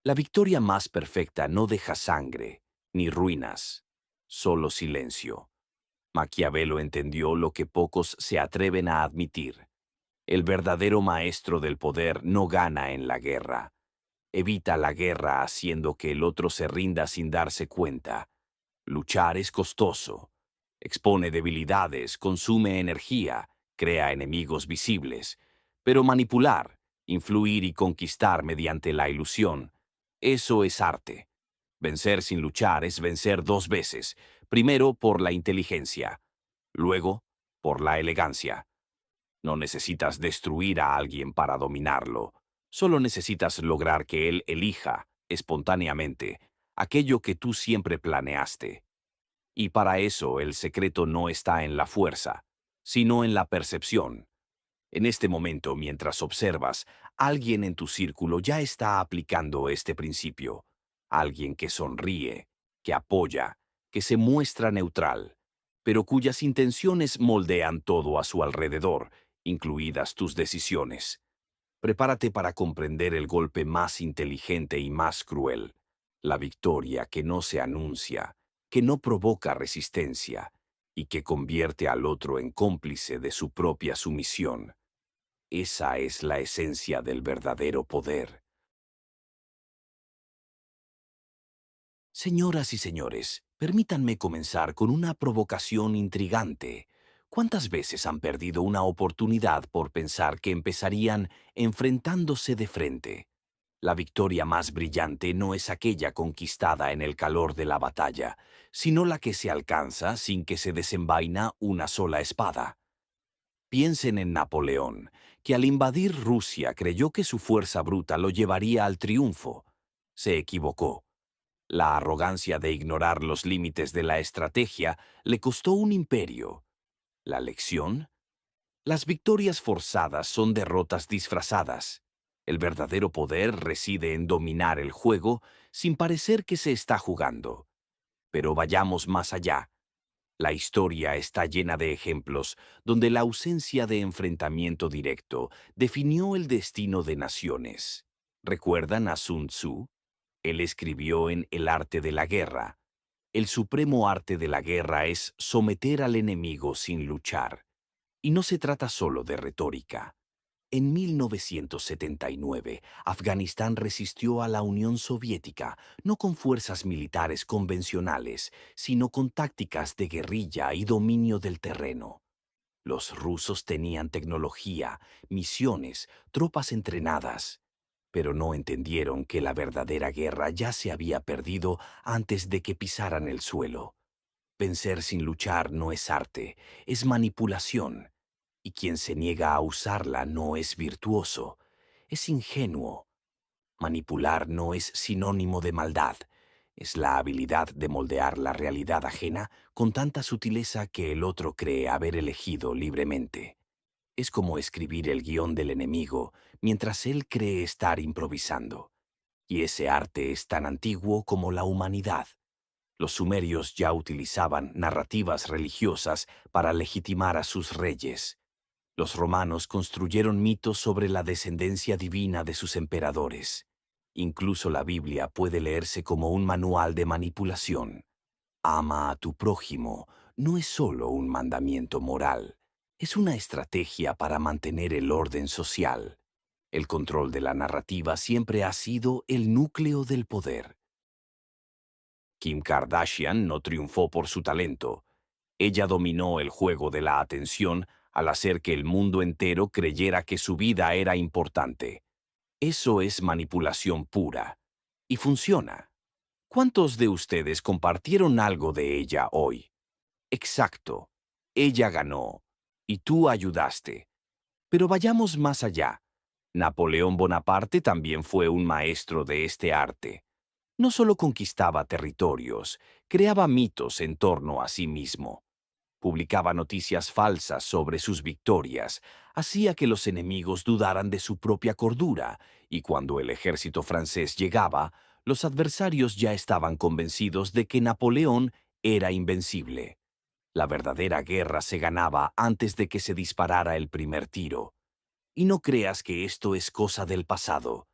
La victoria más perfecta no deja sangre, ni ruinas, solo silencio. Maquiavelo entendió lo que pocos se atreven a admitir. El verdadero maestro del poder no gana en la guerra. Evita la guerra haciendo que el otro se rinda sin darse cuenta. Luchar es costoso. Expone debilidades, consume energía, crea enemigos visibles. Pero manipular, influir y conquistar mediante la ilusión, eso es arte. Vencer sin luchar es vencer dos veces. Primero por la inteligencia, luego por la elegancia. No necesitas destruir a alguien para dominarlo. Solo necesitas lograr que él elija, espontáneamente, aquello que tú siempre planeaste. Y para eso el secreto no está en la fuerza, sino en la percepción. En este momento, mientras observas, alguien en tu círculo ya está aplicando este principio. Alguien que sonríe, que apoya, que se muestra neutral, pero cuyas intenciones moldean todo a su alrededor, incluidas tus decisiones. Prepárate para comprender el golpe más inteligente y más cruel, la victoria que no se anuncia, que no provoca resistencia y que convierte al otro en cómplice de su propia sumisión. Esa es la esencia del verdadero poder. Señoras y señores, permítanme comenzar con una provocación intrigante. ¿Cuántas veces han perdido una oportunidad por pensar que empezarían enfrentándose de frente? La victoria más brillante no es aquella conquistada en el calor de la batalla, sino la que se alcanza sin que se desenvaina una sola espada. Piensen en Napoleón, que al invadir Rusia creyó que su fuerza bruta lo llevaría al triunfo. Se equivocó. La arrogancia de ignorar los límites de la estrategia le costó un imperio. ¿La lección? Las victorias forzadas son derrotas disfrazadas. El verdadero poder reside en dominar el juego sin parecer que se está jugando. Pero vayamos más allá. La historia está llena de ejemplos donde la ausencia de enfrentamiento directo definió el destino de naciones. ¿Recuerdan a Sun Tzu? Él escribió en El arte de la guerra: el supremo arte de la guerra es someter al enemigo sin luchar. Y no se trata solo de retórica. En 1979, Afganistán resistió a la Unión Soviética, no con fuerzas militares convencionales, sino con tácticas de guerrilla y dominio del terreno. Los rusos tenían tecnología, misiones, tropas entrenadas, pero no entendieron que la verdadera guerra ya se había perdido antes de que pisaran el suelo. Vencer sin luchar no es arte, es manipulación. Y quien se niega a usarla no es virtuoso, es ingenuo. Manipular no es sinónimo de maldad, es la habilidad de moldear la realidad ajena con tanta sutileza que el otro cree haber elegido libremente. Es como escribir el guión del enemigo mientras él cree estar improvisando. Y ese arte es tan antiguo como la humanidad. Los sumerios ya utilizaban narrativas religiosas para legitimar a sus reyes. Los romanos construyeron mitos sobre la descendencia divina de sus emperadores. Incluso la Biblia puede leerse como un manual de manipulación. Ama a tu prójimo no es solo un mandamiento moral, es una estrategia para mantener el orden social. El control de la narrativa siempre ha sido el núcleo del poder. Kim Kardashian no triunfó por su talento. Ella dominó el juego de la atención al hacer que el mundo entero creyera que su vida era importante. Eso es manipulación pura. Y funciona. ¿Cuántos de ustedes compartieron algo de ella hoy? Exacto. Ella ganó. Y tú ayudaste. Pero vayamos más allá. Napoleón Bonaparte también fue un maestro de este arte. No solo conquistaba territorios, creaba mitos en torno a sí mismo. Publicaba noticias falsas sobre sus victorias, hacía que los enemigos dudaran de su propia cordura, y cuando el ejército francés llegaba, los adversarios ya estaban convencidos de que Napoleón era invencible. La verdadera guerra se ganaba antes de que se disparara el primer tiro. Y no creas que esto es cosa del pasado.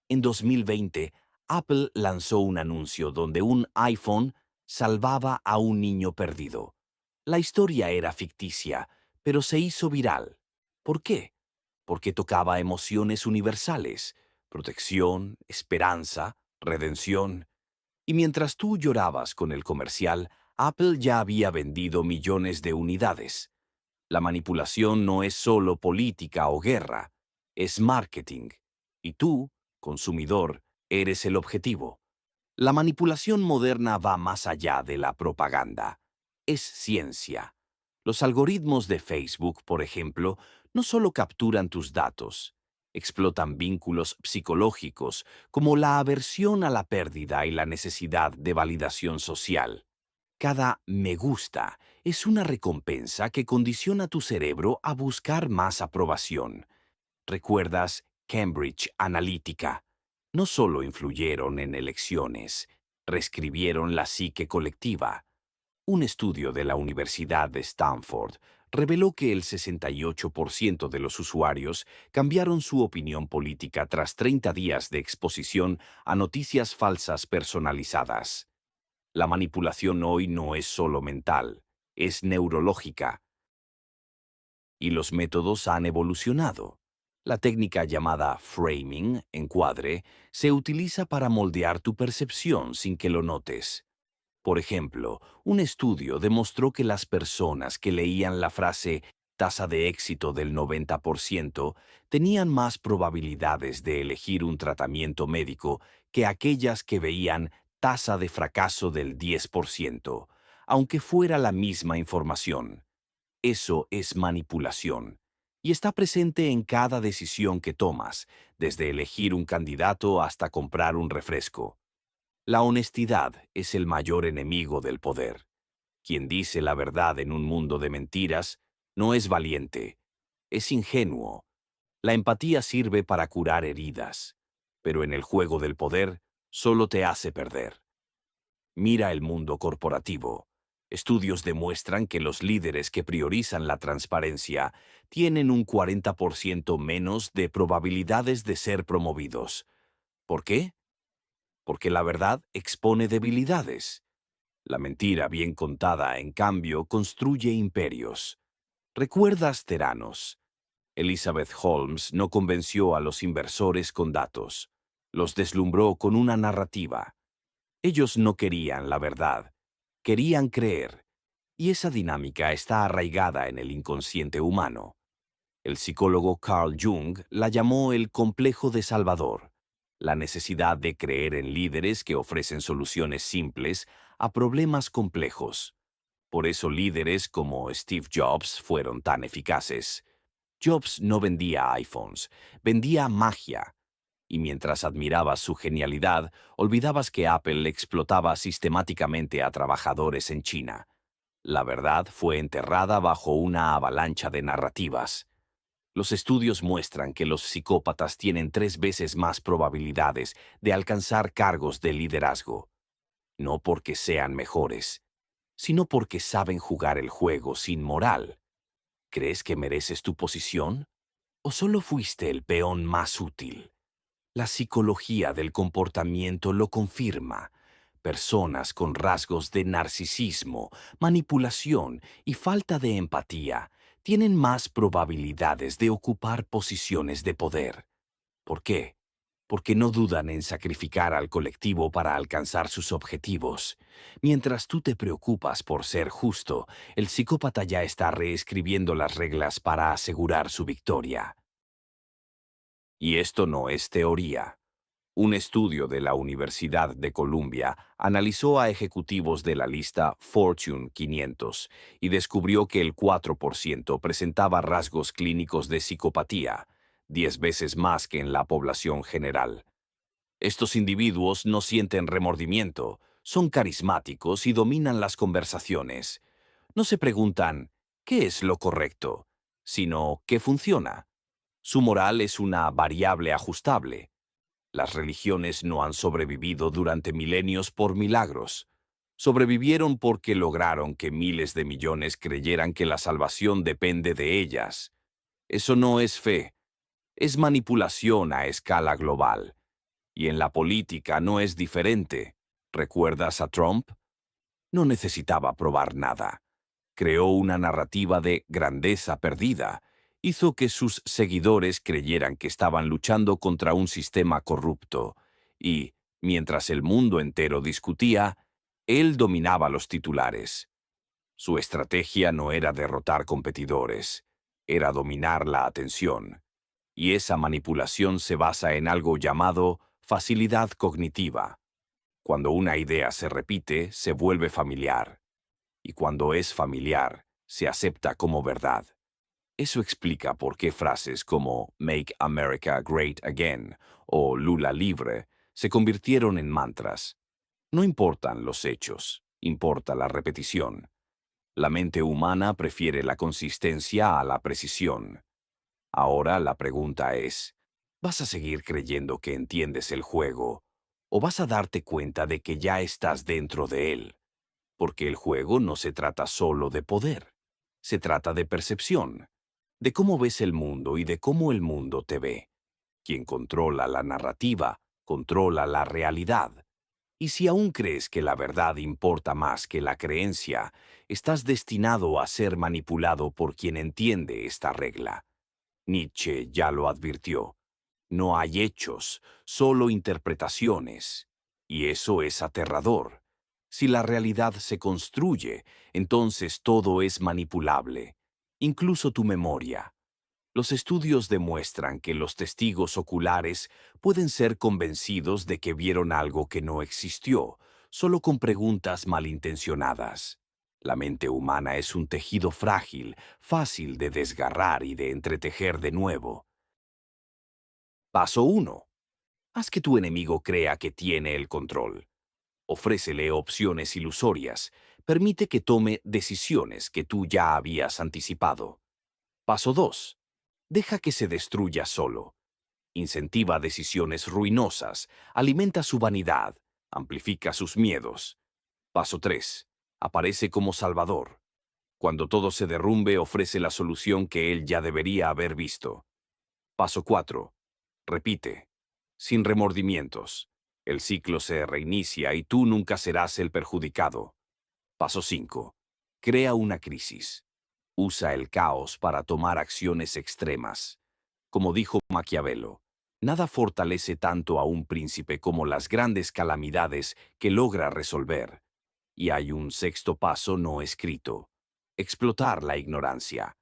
En 2020, Apple lanzó un anuncio donde un iPhone salvaba a un niño perdido. La historia era ficticia, pero se hizo viral. ¿Por qué? Porque tocaba emociones universales: protección, esperanza, redención. Y mientras tú llorabas con el comercial, Apple ya había vendido millones de unidades. La manipulación no es solo política o guerra, es marketing. Y tú, consumidor, eres el objetivo. La manipulación moderna va más allá de la propaganda. Es ciencia. Los algoritmos de Facebook, por ejemplo, no solo capturan tus datos, explotan vínculos psicológicos como la aversión a la pérdida y la necesidad de validación social. Cada me gusta es una recompensa que condiciona tu cerebro a buscar más aprobación. ¿Recuerdas Cambridge Analytica? No solo influyeron en elecciones, reescribieron la psique colectiva. Un estudio de la Universidad de Stanford reveló que el 68% de los usuarios cambiaron su opinión política tras 30 días de exposición a noticias falsas personalizadas. La manipulación hoy no es solo mental, es neurológica, y los métodos han evolucionado. La técnica llamada framing, encuadre, se utiliza para moldear tu percepción sin que lo notes. Por ejemplo, un estudio demostró que las personas que leían la frase tasa de éxito del 90% tenían más probabilidades de elegir un tratamiento médico que aquellas que veían tasa de fracaso del 10%, aunque fuera la misma información. Eso es manipulación, y está presente en cada decisión que tomas, desde elegir un candidato hasta comprar un refresco. La honestidad es el mayor enemigo del poder. Quien dice la verdad en un mundo de mentiras no es valiente, es ingenuo. La empatía sirve para curar heridas, pero en el juego del poder solo te hace perder. Mira el mundo corporativo. Estudios demuestran que los líderes que priorizan la transparencia tienen un 40% menos de probabilidades de ser promovidos. ¿Por qué? Porque la verdad expone debilidades. La mentira bien contada, en cambio, construye imperios. ¿Recuerdas Theranos? Elizabeth Holmes no convenció a los inversores con datos. Los deslumbró con una narrativa. Ellos no querían la verdad, querían creer. Y esa dinámica está arraigada en el inconsciente humano. El psicólogo Carl Jung la llamó el complejo de Salvador, la necesidad de creer en líderes que ofrecen soluciones simples a problemas complejos. Por eso líderes como Steve Jobs fueron tan eficaces. Jobs no vendía iPhones, vendía magia. Y mientras admirabas su genialidad, olvidabas que Apple explotaba sistemáticamente a trabajadores en China. La verdad fue enterrada bajo una avalancha de narrativas. Los estudios muestran que los psicópatas tienen 3 veces más probabilidades de alcanzar cargos de liderazgo. No porque sean mejores, sino porque saben jugar el juego sin moral. ¿Crees que mereces tu posición? ¿O solo fuiste el peón más útil? La psicología del comportamiento lo confirma. Personas con rasgos de narcisismo, manipulación y falta de empatía tienen más probabilidades de ocupar posiciones de poder. ¿Por qué? Porque no dudan en sacrificar al colectivo para alcanzar sus objetivos. Mientras tú te preocupas por ser justo, el psicópata ya está reescribiendo las reglas para asegurar su victoria. Y esto no es teoría. Un estudio de la Universidad de Columbia analizó a ejecutivos de la lista Fortune 500 y descubrió que el 4% presentaba rasgos clínicos de psicopatía, 10 veces más que en la población general. Estos individuos no sienten remordimiento, son carismáticos y dominan las conversaciones. No se preguntan ¿qué es lo correcto?, sino ¿qué funciona? Su moral es una variable ajustable. Las religiones no han sobrevivido durante milenios por milagros. Sobrevivieron porque lograron que miles de millones creyeran que la salvación depende de ellas. Eso no es fe, es manipulación a escala global. Y en la política no es diferente. ¿Recuerdas a Trump? No necesitaba probar nada. Creó una narrativa de grandeza perdida. Hizo que sus seguidores creyeran que estaban luchando contra un sistema corrupto. Y, mientras el mundo entero discutía, él dominaba los titulares. Su estrategia no era derrotar competidores, era dominar la atención. Y esa manipulación se basa en algo llamado facilidad cognitiva. Cuando una idea se repite, se vuelve familiar. Y cuando es familiar, se acepta como verdad. Eso explica por qué frases como Make America Great Again o Lula libre se convirtieron en mantras. No importan los hechos, importa la repetición. La mente humana prefiere la consistencia a la precisión. Ahora la pregunta es, ¿vas a seguir creyendo que entiendes el juego o vas a darte cuenta de que ya estás dentro de él? Porque el juego no se trata solo de poder, se trata de percepción, de cómo ves el mundo y de cómo el mundo te ve. Quien controla la narrativa, controla la realidad. Y si aún crees que la verdad importa más que la creencia, estás destinado a ser manipulado por quien entiende esta regla. Nietzsche ya lo advirtió. No hay hechos, solo interpretaciones. Y eso es aterrador. Si la realidad se construye, entonces todo es manipulable, incluso tu memoria. Los estudios demuestran que los testigos oculares pueden ser convencidos de que vieron algo que no existió, solo con preguntas malintencionadas. La mente humana es un tejido frágil, fácil de desgarrar y de entretejer de nuevo. Paso 1. Haz que tu enemigo crea que tiene el control. Ofrécele opciones ilusorias. Permite que tome decisiones que tú ya habías anticipado. Paso 2. Deja que se destruya solo. Incentiva decisiones ruinosas, alimenta su vanidad, amplifica sus miedos. Paso 3. Aparece como salvador. Cuando todo se derrumbe, ofrece la solución que él ya debería haber visto. Paso 4. Repite, sin remordimientos. El ciclo se reinicia y tú nunca serás el perjudicado. Paso 5. Crea una crisis. Usa el caos para tomar acciones extremas. Como dijo Maquiavelo, nada fortalece tanto a un príncipe como las grandes calamidades que logra resolver. Y hay un sexto paso no escrito. Explotar la ignorancia.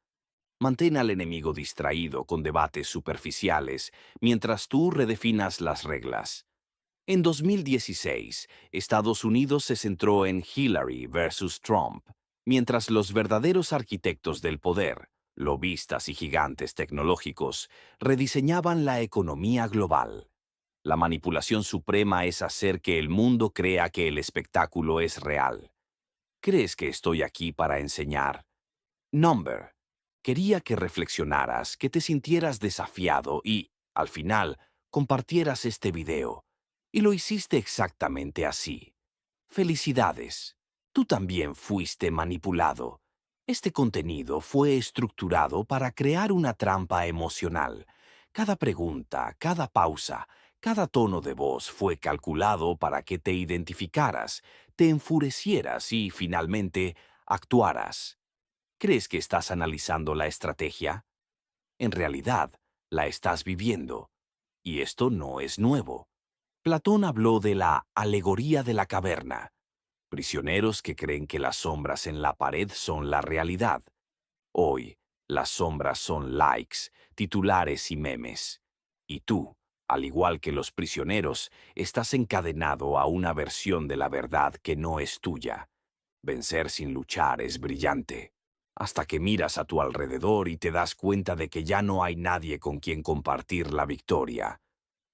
Mantén al enemigo distraído con debates superficiales mientras tú redefinas las reglas. En 2016, Estados Unidos se centró en Hillary versus Trump, mientras los verdaderos arquitectos del poder, lobistas y gigantes tecnológicos, rediseñaban la economía global. La manipulación suprema es hacer que el mundo crea que el espectáculo es real. ¿Crees que estoy aquí para enseñar? Number. Quería que reflexionaras, que te sintieras desafiado y, al final, compartieras este video. Y lo hiciste exactamente así. Felicidades. Tú también fuiste manipulado. Este contenido fue estructurado para crear una trampa emocional. Cada pregunta, cada pausa, cada tono de voz fue calculado para que te identificaras, te enfurecieras y, finalmente, actuaras. ¿Crees que estás analizando la estrategia? En realidad, la estás viviendo. Y esto no es nuevo. Platón habló de la alegoría de la caverna. Prisioneros que creen que las sombras en la pared son la realidad. Hoy, las sombras son likes, titulares y memes. Y tú, al igual que los prisioneros, estás encadenado a una versión de la verdad que no es tuya. Vencer sin luchar es brillante. Hasta que miras a tu alrededor y te das cuenta de que ya no hay nadie con quien compartir la victoria,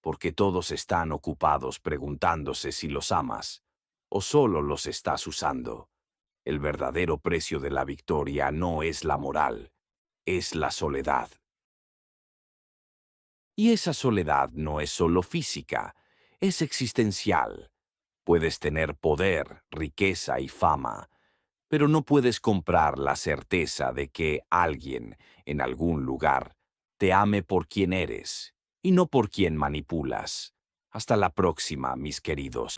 porque todos están ocupados preguntándose si los amas, o solo los estás usando. El verdadero precio de la victoria no es la moral, es la soledad. Y esa soledad no es solo física, es existencial. Puedes tener poder, riqueza y fama, pero no puedes comprar la certeza de que alguien, en algún lugar, te ame por quien eres y no por quien manipulas. Hasta la próxima, mis queridos.